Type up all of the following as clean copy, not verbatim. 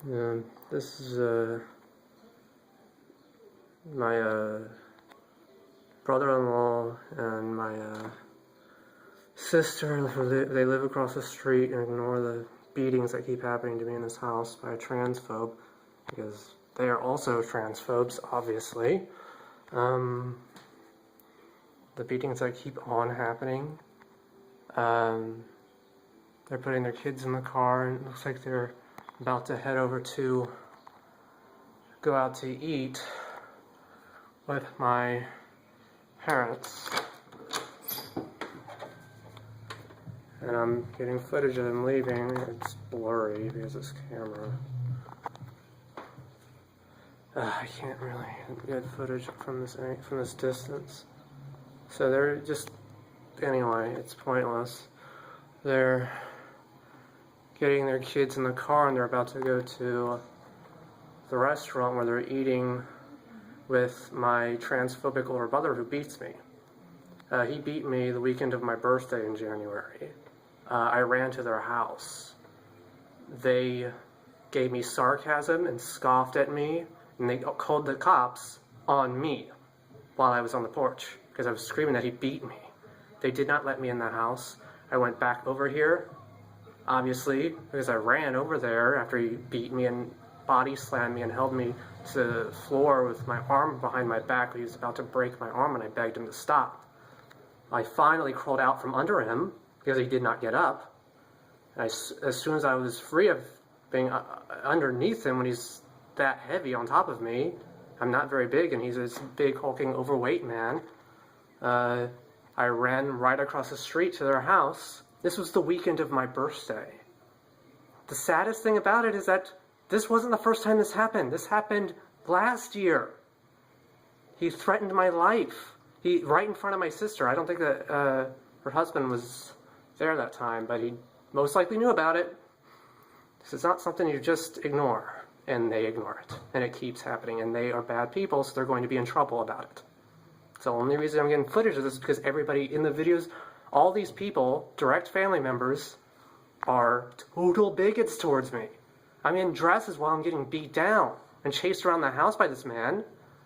This is my brother-in-law and my sister. They live across the street and ignore the beatings that keep happening to me in this house by a transphobe, because they are also transphobes, obviously. The beatings that keep on happening. They're putting their kids in the car, and it looks like they're about to head over to go out to eat with my parents. And I'm getting footage of them leaving. It's blurry because this camera. I can't really get footage from this distance. So they're just, anyway, it's pointless. They're getting their kids in the car and they're about to go to the restaurant where they're eating with my transphobic older brother who beats me. He beat me the weekend of my birthday in January. I ran to their house. They gave me sarcasm and scoffed at me, and they called the cops on me while I was on the porch because I was screaming that he beat me. They did not let me in the house. I went back over here, obviously, because I ran over there after he beat me and body slammed me and held me to the floor with my arm behind my back. He was about to break my arm and I begged him to stop. I finally crawled out from under him because he did not get up. And as soon as I was free of being underneath him, when he's that heavy on top of me, I'm not very big and he's this big hulking overweight man, I ran right across the street to their house. This was the weekend of my birthday. The saddest thing about it is that this wasn't the first time this happened. This happened last year. He threatened my life. Right in front of my sister. I don't think that her husband was there that time, but he most likely knew about it. This is not something you just ignore, and they ignore it, and it keeps happening, and they are bad people, so they're going to be in trouble about it. So the only reason I'm getting footage of this is because everybody in the videos, all these people, direct family members, are total bigots towards me. I'm in dresses while I'm getting beat down and chased around the house by this man.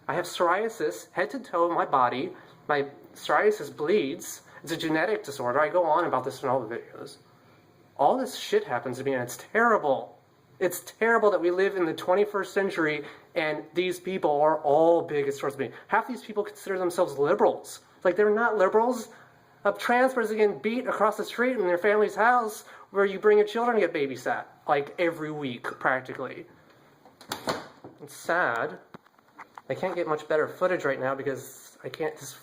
I have psoriasis head to toe in my body. My psoriasis bleeds. It's a genetic disorder. I go on about this in all the videos. All this shit happens to me and it's terrible. It's terrible that we live in the 21st century and these people are all bigots towards me. Half these people consider themselves liberals. Like, they're not liberals. A trans person getting beat across the street in their family's house where you bring your children to get babysat, like every week, practically. It's sad. I can't get much better footage right now because this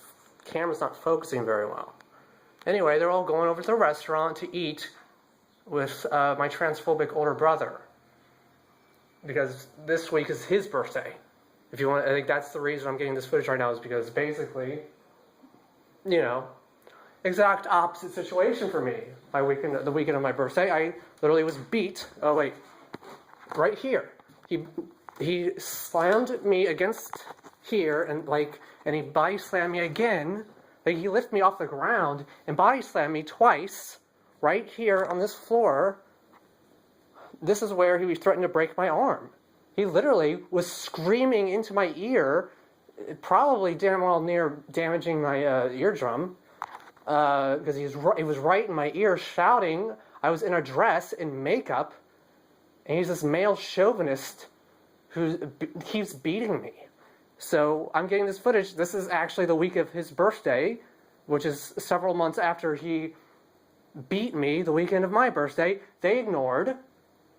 camera's not focusing very well. Anyway, they're all going over to the restaurant to eat with my transphobic older brother, because this week is his birthday. If you want, I think that's the reason I'm getting this footage right now, is because basically, you know, exact opposite situation for me. The weekend of my birthday, I literally was beat. Oh wait, right here. He slammed me against here and he body slammed me again. Like, he lifted me off the ground and body slammed me twice, right here on this floor. This is where he was threatening to break my arm. He literally was screaming into my ear, probably damn well near damaging my eardrum, because he was right in my ear shouting. I was in a dress and makeup, and he's this male chauvinist who keeps beating me. So I'm getting this footage. This is actually the week of his birthday, which is several months after he beat me the weekend of my birthday. They ignored.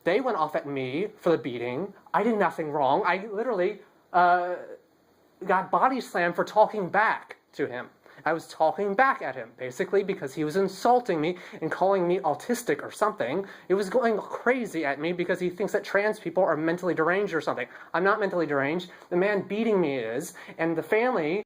They went off at me for the beating. I did nothing wrong. I literally got body slammed for talking back to him. I was talking back at him, basically, because he was insulting me and calling me autistic or something. It was going crazy at me because he thinks that trans people are mentally deranged or something. I'm not mentally deranged. The man beating me is, and the family